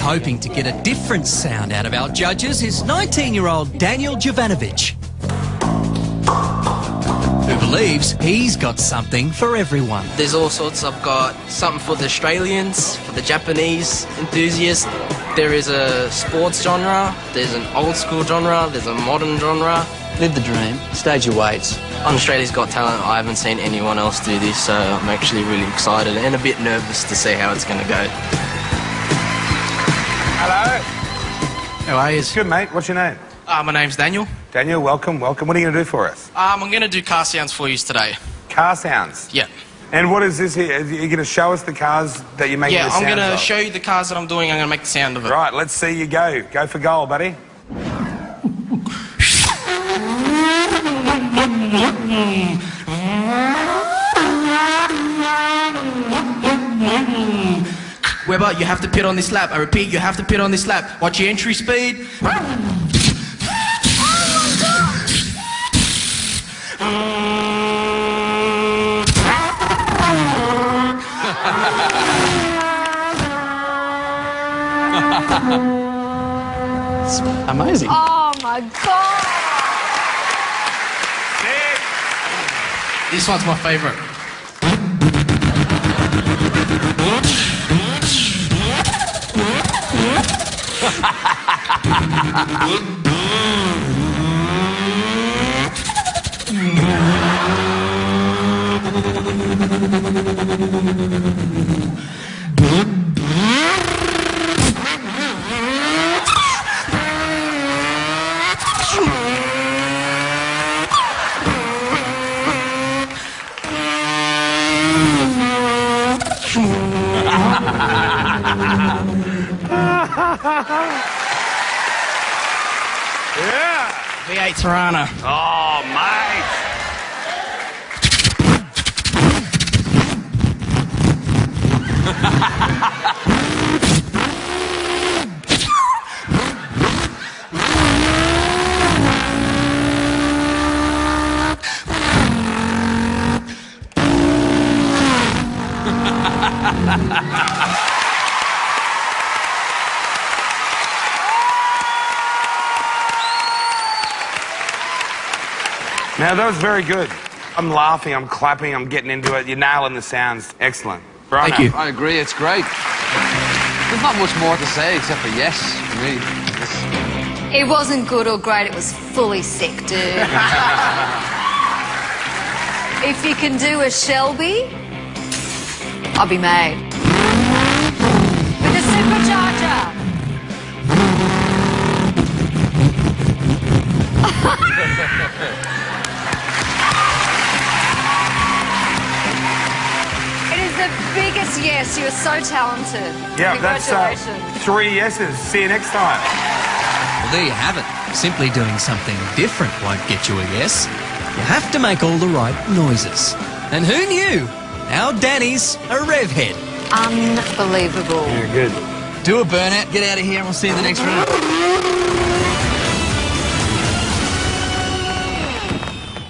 hoping to get a different sound out of our judges is 19-year-old Daniel Jovanovic, who believes he's got something for everyone. There's all sorts. I've got something for the Australians, for the Japanese enthusiasts. There is a sports genre, there's an old school genre, there's a modern genre. Live the dream, stage your weights. On Australia's Got Talent, I haven't seen anyone else do this, so I'm actually really excited and a bit nervous to see how it's going to go. Hello. How are you? Good, mate. What's your name? My name's Daniel. Daniel, welcome, welcome. What are you going to do for us? I'm going to do car sounds for you today. Car sounds? Yeah. And what is this here? Are you going to show us the cars that you're making the sounds of? Yeah, I'm going to show you the cars that I'm doing. I'm going to make the sound of it. Right, let's see you go. Go for goal, buddy. Weber, you have to pit on this lap. I repeat, you have to pit on this lap. Watch your entry speed. It's amazing. Oh my God! This one's my favourite. Yeah. V8 Tirana. Oh, mate. Now, that was very good. I'm laughing, I'm clapping, I'm getting into it. You're nailing the sounds. Excellent. Right. Thank you. I agree, it's great. There's not much more to say except for yes, really. It wasn't good or great, it was fully sick, dude. If you can do a Shelby, I'll be made. With a supercharger. It is the biggest yes. You are so talented. Yeah, that's Congratulations. 3 yeses. See you next time. Well, there you have it. Simply doing something different won't get you a yes. You have to make all the right noises. And who knew? Our Danny's a rev head. Unbelievable. Yeah, good. Do a burnout, get out of here, and we'll see you in the next round.